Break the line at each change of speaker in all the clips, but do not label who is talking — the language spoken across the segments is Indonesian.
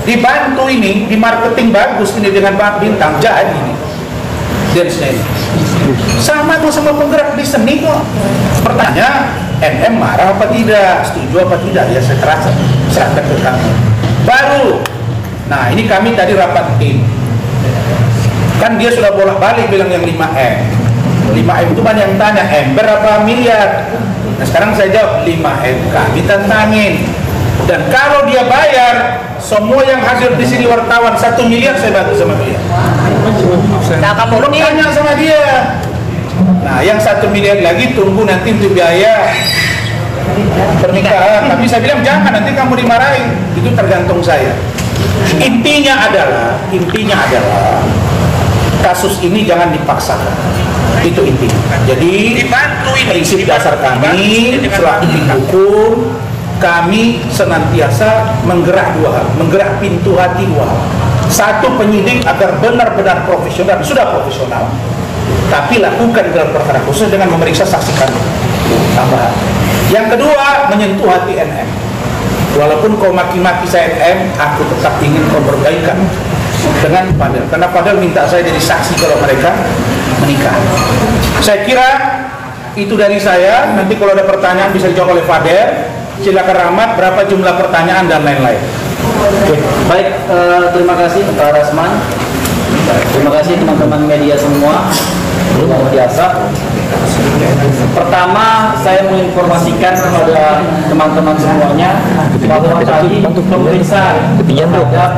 dibantu ini, di marketing bagus ini dengan bintang, jadi ini dance-nya ini sama tuh sama penggerak di seni kok. Pertanyaan, NM marah apa tidak, setuju apa tidak, ya saya serahkan ke kamu baru. Nah ini kami tadi rapat tim, kan dia sudah bolak-balik bilang yang 5M. 5M itu banyak yang tanya, ember apa miliar. Nah sekarang saya jawab 5M kami tantangin, dan kalau dia bayar, semua yang hadir di sini wartawan 1 miliar saya bantu sama dia. Nah kamu tanya sama dia. Nah yang 1 miliar lagi tunggu nanti untuk biaya pernikahan. Tapi saya bilang jangan, nanti kamu dimarahin. Itu tergantung saya. Intinya adalah kasus ini jangan dipaksakan. Itu intinya. Jadi prinsip dasar kami selaku tim hukum, kami senantiasa menggerak 2 hal, menggerak pintu hati 2 hal. Satu, penyidik agar benar-benar profesional, sudah profesional, tapi lakukan dalam perkara khusus dengan memeriksa saksi kami tambahan. Yang kedua, menyentuh hati NM. Walaupun kau maki-maki saya NM, aku tetap ingin kau berbaikan dengan Fadel, karena Fadel minta saya jadi saksi kalau mereka menikah. Saya kira itu dari saya. Nanti kalau ada pertanyaan bisa dijawab oleh Fadel. Silakan Rahmat, berapa jumlah pertanyaan dan lain-lain.
Oke. Baik, terima kasih Pak Rasman. Terima kasih teman-teman media semua. Luar biasa. Pertama, saya menginformasikan kepada teman-teman semuanya bahwa tadi pemeriksaan terhadap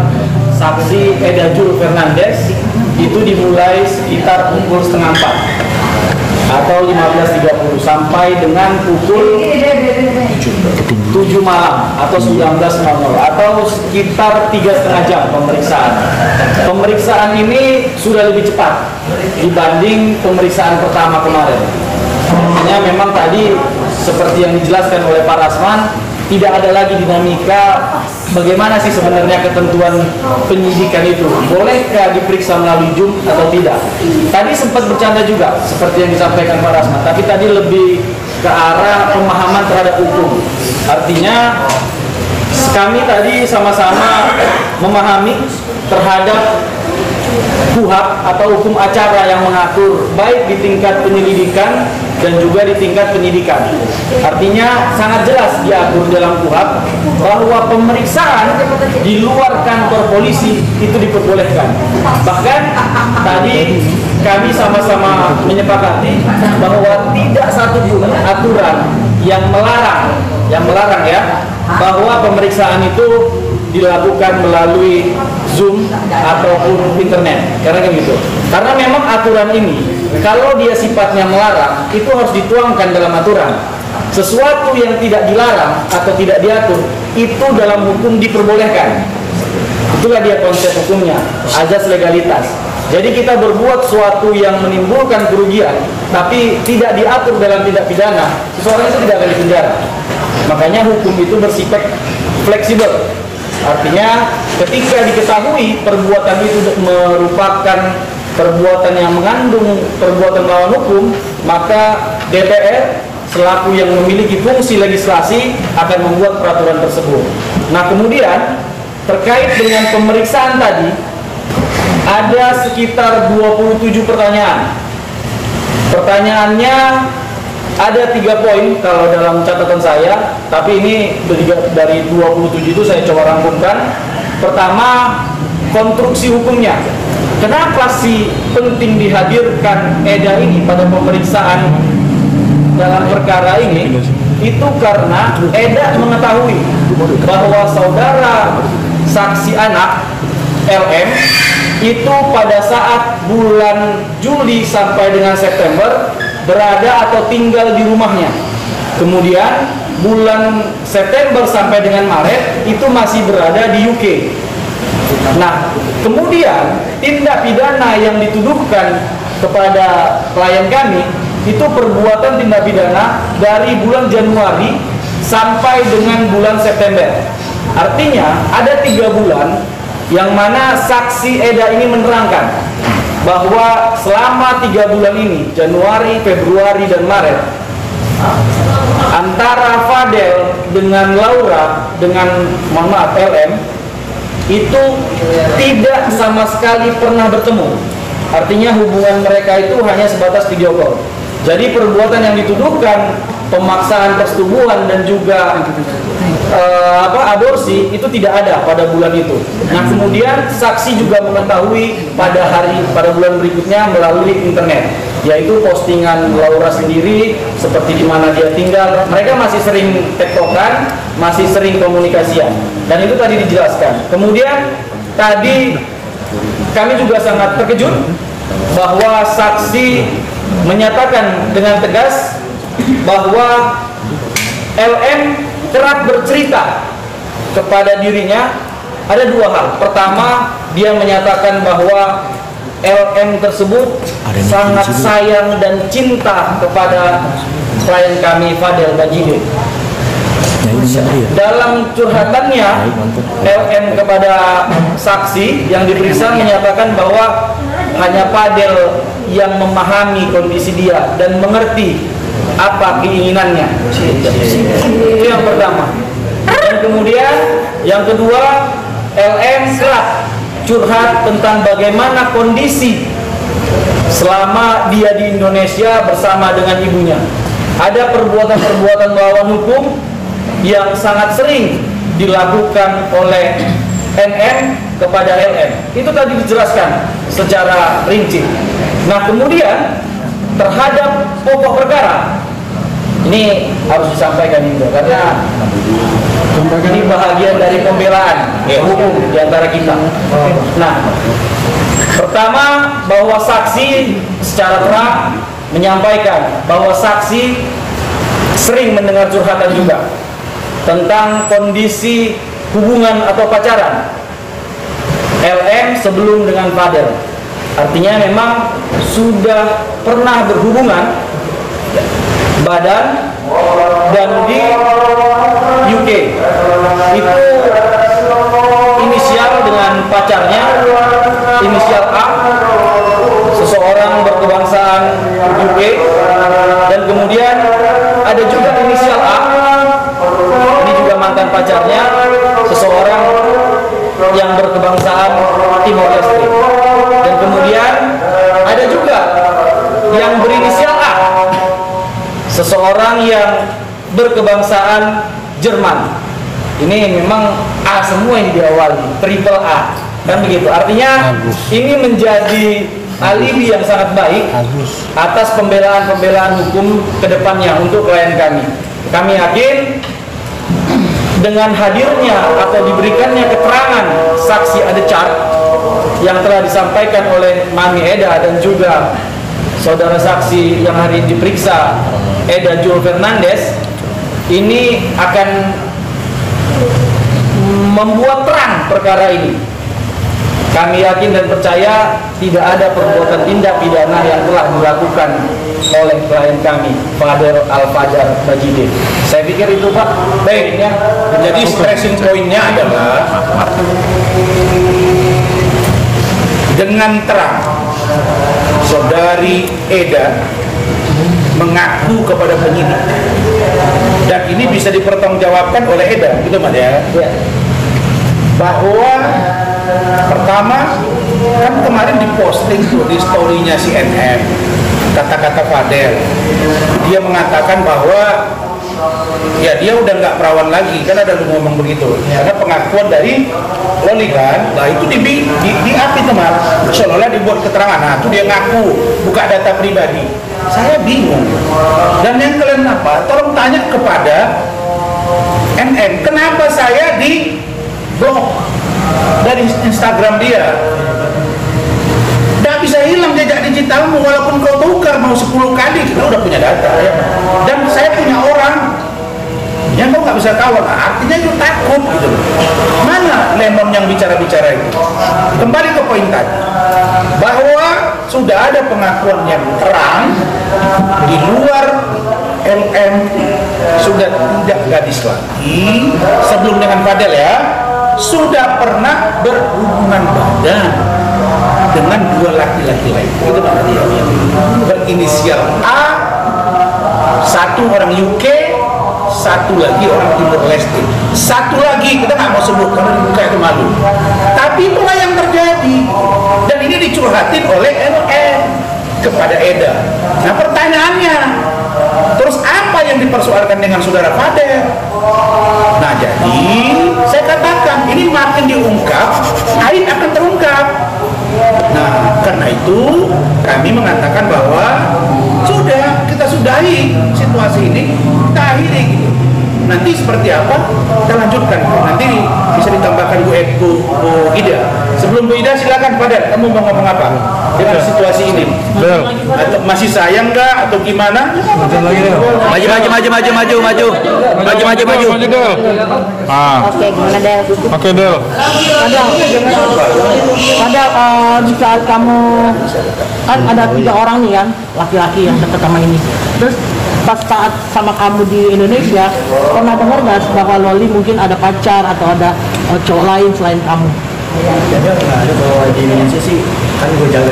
saksi Eda Jul Fernandes itu dimulai sekitar pukul 3:30 atau 15.30 sampai dengan pukul 7 malam atau 19.00 atau sekitar 3,5 jam pemeriksaan. Pemeriksaan ini sudah lebih cepat dibanding pemeriksaan pertama kemarin. Artinya memang tadi seperti yang dijelaskan oleh Pak Rasman, tidak ada lagi dinamika bagaimana sih sebenarnya ketentuan penyidikan itu, bolehkah diperiksa melalui Zoom atau tidak. Tadi sempat bercanda juga seperti yang disampaikan Pak Rasman, tapi tadi lebih ke arah pemahaman terhadap hukum. Artinya kami tadi sama-sama memahami terhadap KUHP atau hukum acara yang mengatur baik di tingkat penyelidikan dan juga di tingkat penyidikan. Artinya sangat jelas diatur dalam KUHP bahwa pemeriksaan di luar kantor polisi itu diperbolehkan. Bahkan tadi kami sama-sama menyepakati bahwa tidak satu pun aturan yang melarang ya bahwa pemeriksaan itu dilakukan melalui Zoom ataupun internet, karena gitu. Karena memang aturan ini kalau dia sifatnya melarang itu harus dituangkan dalam aturan. Sesuatu yang tidak dilarang atau tidak diatur itu dalam hukum diperbolehkan. Itulah dia konsep hukumnya, azas legalitas. Jadi kita berbuat sesuatu yang menimbulkan kerugian tapi tidak diatur dalam tindak pidana, seseorang itu tidak akan dipenjara. Makanya hukum itu bersifat fleksibel. Artinya ketika diketahui perbuatan itu merupakan perbuatan yang mengandung perbuatan melawan hukum, maka DPR selaku yang memiliki fungsi legislasi akan membuat peraturan tersebut. Nah kemudian terkait dengan pemeriksaan tadi ada sekitar 27 pertanyaan. Pertanyaannya ada 3 poin kalau dalam catatan saya, tapi ini dari 27 itu saya coba rangkumkan. Pertama, konstruksi hukumnya. Kenapa sih penting dihadirkan Eda ini pada pemeriksaan dalam perkara ini? Itu karena Eda mengetahui bahwa saudara saksi anak LM itu pada saat bulan Juli sampai dengan September berada atau tinggal di rumahnya. Kemudian bulan September sampai dengan Maret itu masih berada di UK. Nah, kemudian tindak pidana yang dituduhkan kepada klien kami itu perbuatan tindak pidana dari bulan Januari sampai dengan bulan September. Artinya ada 3 bulan yang mana saksi Eda ini menerangkan bahwa selama 3 bulan ini, Januari, Februari, dan Maret, antara Fadel dengan Laura dengan mohon maaf LM itu tidak sama sekali pernah bertemu. Artinya hubungan mereka itu hanya sebatas video call. Jadi perbuatan yang dituduhkan pemaksaan persetubuhan dan juga aborsi itu tidak ada pada bulan itu. Nah, kemudian saksi juga mengetahui pada bulan berikutnya melalui internet, yaitu postingan Laura sendiri seperti di mana dia tinggal. Mereka masih sering tektokan, masih sering komunikasian, dan itu tadi dijelaskan. Kemudian tadi kami juga sangat terkejut bahwa saksi menyatakan dengan tegas bahwa LM kerap bercerita kepada dirinya ada dua hal. Pertama, dia menyatakan bahwa LM tersebut sangat sayang dan cinta kepada klien kami Fadel Bajide. Dalam curhatannya, LM kepada saksi yang diperiksa menyatakan bahwa hanya Fadel yang memahami kondisi dia dan mengerti apa keinginannya. Itu yang pertama. Dan kemudian yang kedua, LM kerap curhat tentang bagaimana kondisi selama dia di Indonesia bersama dengan ibunya. Ada perbuatan-perbuatan melawan hukum yang sangat sering dilakukan oleh NN kepada LM. Itu tadi dijelaskan secara rinci. Nah, kemudian terhadap pokok perkara ini harus disampaikan juga, karena ini bahagian dari pembelaan hukum di antara kita. Nah, pertama, bahwa saksi secara terang menyampaikan bahwa saksi sering mendengar curhatan juga tentang kondisi hubungan atau pacaran LM sebelum dengan Fadel. Artinya memang sudah pernah berhubungan badan dan di UK. Itu inisial dengan pacarnya, inisial A, seseorang berkebangsaan UK, dan kemudian ada juga inisial A, ini juga mantan pacarnya, seseorang yang berkebangsaan Timor Leste. Dan kemudian ada juga yang berinisial A, seseorang yang berkebangsaan Jerman. Ini memang A semua yang diawali, triple A, kan begitu. Artinya ini menjadi alibi yang sangat baik atas pembelaan-pembelaan hukum ke depannya untuk klien kami. Kami yakin dengan hadirnya atau diberikannya keterangan saksi Adechart yang telah disampaikan oleh Mami Eda dan juga saudara saksi yang hari ini diperiksa, Eda Jul Fernandez, ini akan membuat terang perkara ini. Kami yakin dan percaya tidak ada perbuatan tindak pidana yang telah dilakukan oleh klien kami, Fadel Al-Fajar Bajide. Saya pikir itu, Pak.
Baik, jadi stressing pointnya adalah dengan terang saudari Eda mengaku kepada penyidik, dan ini bisa dipertanggungjawabkan oleh Eda, gitu Mas ya, bahwa pertama kan kemarin diposting tuh di story-nya CNN kata-kata Fadel. Dia mengatakan bahwa ya dia udah nggak perawan lagi, kan ada lu ngomong begitu, karena pengakuan dari Loli kan. Nah itu di api teman, seolah-olah dibuat keterangan. Nah itu dia ngaku buka data pribadi. Saya bingung. Dan yang kalian apa? Tolong tanya kepada NN, kenapa saya di blok dari Instagram dia? Nggak bisa hilang jejak digitalmu walaupun kau tukar mau 10 kali, kita udah punya data ya. Dan saya punya orang yang kau nggak bisa kawal. Nah, artinya itu takut gitu. Mana Lemon yang bicara-bicara itu? Kembali ke poin tadi, bahwa sudah ada pengakuan yang terang di luar LM sudah tidak gadis lagi sebelum dengan Fadel ya, sudah pernah berhubungan badan dengan dua laki-laki lain. Itu nama dia, berinisial A, satu orang UK, satu lagi orang Timur Leste, satu lagi kita nggak mau sebut karena dibuka itu malu. Tapi itulah yang terjadi, dan ini dicurhatin oleh LN kepada Eda. Nah pertanyaannya, terus apa yang dipersoalkan dengan saudara Fader? Nah jadi saya katakan ini makin diungkap, aib akan terungkap. Nah karena itu kami mengatakan bahwa sudah kita sudahi situasi ini, kita akhiri gitu. Nanti seperti apa kita lanjutkan, nanti bisa ditambahkan Bu Ida. Sebelum Bu Ida silakan Fader, kamu mau ngomong apa dengan situasi ini? Atau masih sayang nggak atau gimana?
Maju.
Oke, gimana Del?
Oke, Del.
Ada di saat kamu kan ada 3 orang nih kan, laki-laki yang dekat sama ini. Terus pas saat sama kamu di Indonesia, pernah dengar nggak bahwa Loli mungkin ada pacar atau ada cowok lain selain kamu?
Jadi nggak ada, bahwa di Indonesia sih kan gue jaga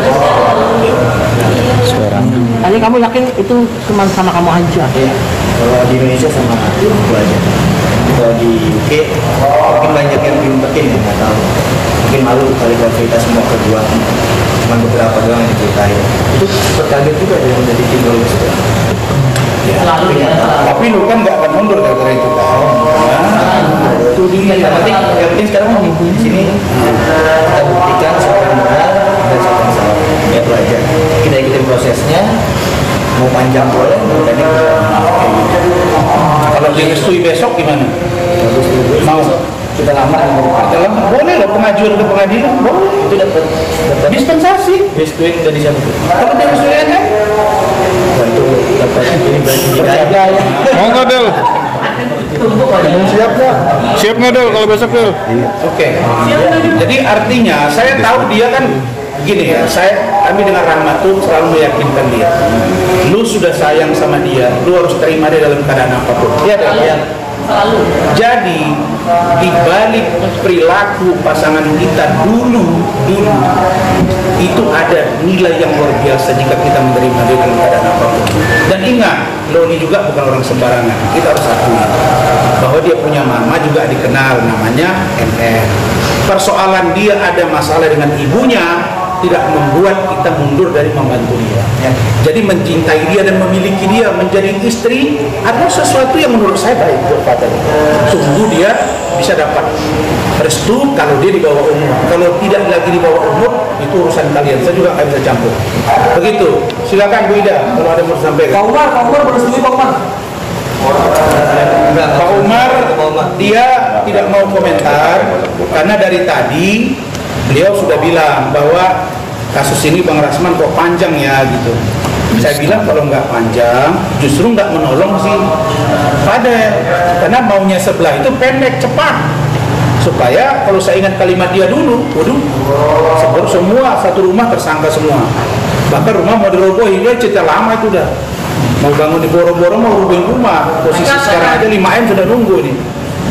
Sekarang.
Jadi kamu yakin itu cuma sama kamu aja?
ya. Kalau di Indonesia sama gue aja. Kalau di UK mungkin banyak yang diumpetin ya, nggak tahu. Mungkin malu kali kalau cerita semua ke gua. Cuma beberapa doang yang diceritain. Itu sempat kaget juga yang dari tim Loli itu. Ya,
Tapi lu kan nggak akan mundur gara-gara itu kan?
itu dia. Yang penting sekarang mau di sini kita buktikan siapa yang benar dan siapa yang salah. Ya itu aja. Kita ikutin prosesnya. Mau panjang boleh, mau pendek boleh.
Kalau direstui besok gimana? Mau?
Kita lamar yang
Dalam boleh loh pengajuan ke pengadilan, boleh.
itu dapat
Dispensasi.
restuin dari siapa tuh?
Kalau direstui kan?
Wah itu dapat ini berarti tidak.
Mau nggak, Del? Siap nggak, Del, kalau besok, Del?
Oke. Jadi artinya saya tahu dia kan gini ya, kami dengan Rahmat tuh selalu meyakinkan dia. Lu sudah sayang sama dia, lu harus terima dia dalam keadaan apapun. Iya dong. Ya. Jadi di balik perilaku pasangan kita dulu itu ada nilai yang luar biasa jika kita menerima dia dalam keadaan apapun. Dan ingat, Loli juga bukan orang sembarangan. Kita harus akui bahwa dia punya mama juga dikenal, namanya NN. Persoalan dia ada masalah dengan ibunya tidak membuat kita mundur dari membantu dia. Ya. Jadi mencintai dia dan memiliki dia menjadi istri adalah sesuatu yang menurut saya baik buat Fader. Sungguh dia bisa dapat restu kalau dia di bawah umur. Kalau tidak lagi di bawah umur, itu urusan kalian. Saya juga nggak bisa campur. Begitu. Silakan Bu Ida kalau ada mau sampaikan.
Pak Umar bersetuju Pak Umar?
Pak Umar dia tidak mau komentar karena dari tadi beliau sudah bilang bahwa kasus ini Bang Rasman kok panjang ya gitu. Saya bilang kalau nggak panjang justru nggak menolong si Fader karena maunya sebelah itu pendek cepat supaya kalau saya ingat kalimat dia dulu, waduh, semua satu rumah tersangka semua, bahkan rumah mau dirobohin, dia cerita lama itu udah mau bangun di Boro-Boro mau rubuhin rumah, posisi sekarang aja 5M sudah nunggu nih.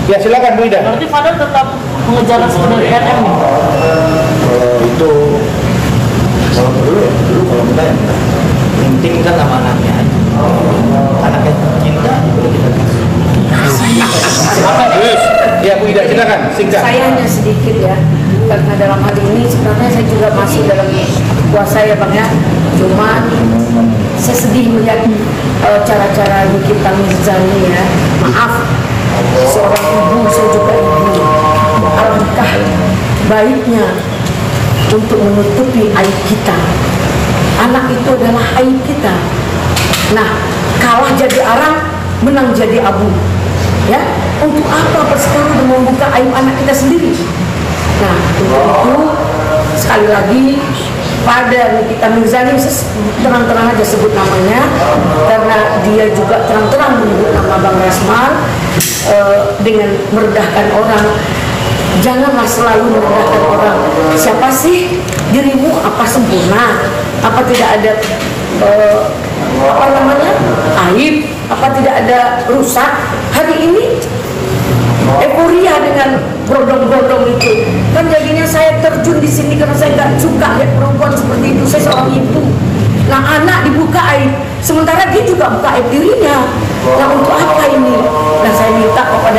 Ya silakan Bu Ida.
Berarti Fader tetap mengejar sebenarnya NM nih?
Kalau itu kalau dulu kalau kita ya penting kan sama anaknya aja. Anaknya cinta boleh kita kasih.
Ya Bu Ida silakan singkat.
Saya hanya sedikit ya, karena dalam hal ini sebenarnya saya juga masih dalam kuasa ya Bang ya. Cuma saya sedih melihat cara-cara Nikita Mirzani ya. Maaf, seorang ibu, saya juga ibu. Alangkah baiknya untuk menutupi aib kita. Anak itu adalah aib kita. Nah, kalah jadi arang, menang jadi abu. Ya, untuk apa perseteru membuka aib anak kita sendiri? Nah, untuk itu sekali lagi pada Nikita Mirzani terang-terang aja sebut namanya karena dia juga terang-terang menyebut nama Bang Rasman dengan merendahkan orang. Janganlah selalu merendahkan orang. Siapa sih dirimu? Apa sempurna? Apa tidak ada apa namanya aib? Apa tidak ada rusak? Hari ini euforia dengan brodong-brodong itu kan jadinya saya terjun di sini karena saya nggak suka lihat perempuan seperti itu. Saya seorang ibu. Nah anak dibuka aib, sementara dia juga buka aib dirinya. Nah untuk apa ini? Nah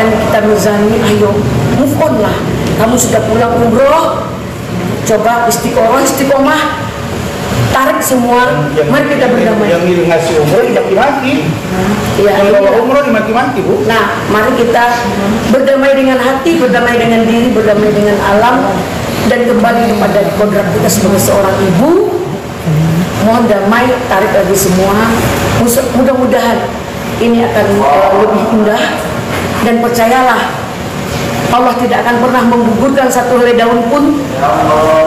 dan kita Mirzani, ayo move on lah. Kamu sudah pulang umroh, coba istiqomah, tarik semua, mari kita berdamai.
Yang ngasih umroh dimaki-maki,
Ya,
yang bawa
iya.
umroh dimaki-maki, Bu.
Nah, mari kita berdamai dengan hati, berdamai dengan diri, berdamai dengan alam, dan kembali kepada kodrat kita sebagai seorang ibu. Mohon damai, tarik lagi semua. Mudah-mudahan ini akan lebih indah, dan percayalah Allah tidak akan pernah menggugurkan satu helai daun pun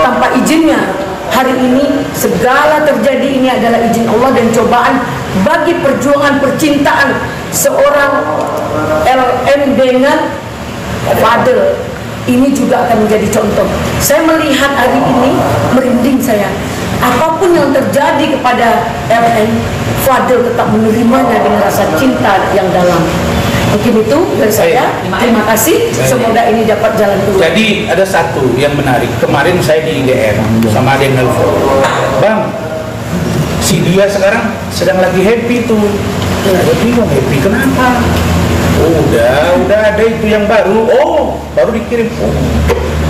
tanpa izinnya. Hari ini segala terjadi ini adalah izin Allah dan cobaan bagi perjuangan percintaan seorang LM dengan Fadel. Ini juga akan menjadi contoh. Saya melihat hari ini merinding saya. Apapun yang terjadi kepada LM, Fadel tetap menerimanya dengan rasa cinta yang dalam. Mungkin itu dari saya. Terima kasih. Semoga ini dapat jalan keluar.
Jadi ada satu yang menarik. Kemarin saya di IDR sama ada yang nelfon, Bang, si dia sekarang sedang lagi happy tuh. Saya bingung, happy kenapa? Oh, udah ada itu yang baru. Oh, baru dikirim. Oh.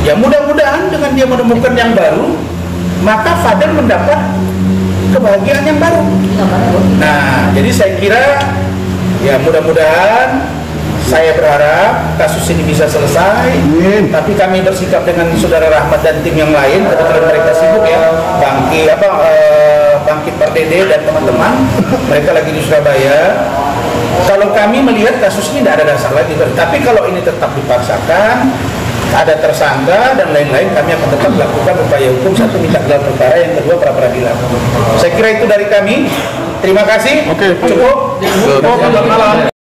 Ya mudah-mudahan dengan dia menemukan yang baru, maka Fadel mendapat kebahagiaan yang baru. Nah, jadi saya kira ya mudah-mudahan, saya berharap kasus ini bisa selesai. Tapi kami bersikap dengan Saudara Rahmat dan tim yang lain, kebetulan mereka sibuk ya, Bangkit Pardede dan teman-teman, mereka lagi di Surabaya. Kalau kami melihat kasus ini tidak ada dasar lagi, tapi kalau ini tetap dipaksakan, ada tersangka dan lain-lain, kami akan tetap lakukan upaya hukum. Satu, minta gelar perkara, yang kedua pra peradilan. Saya kira itu dari kami. Terima kasih.
Oke.
Cukup.
Selamat malam.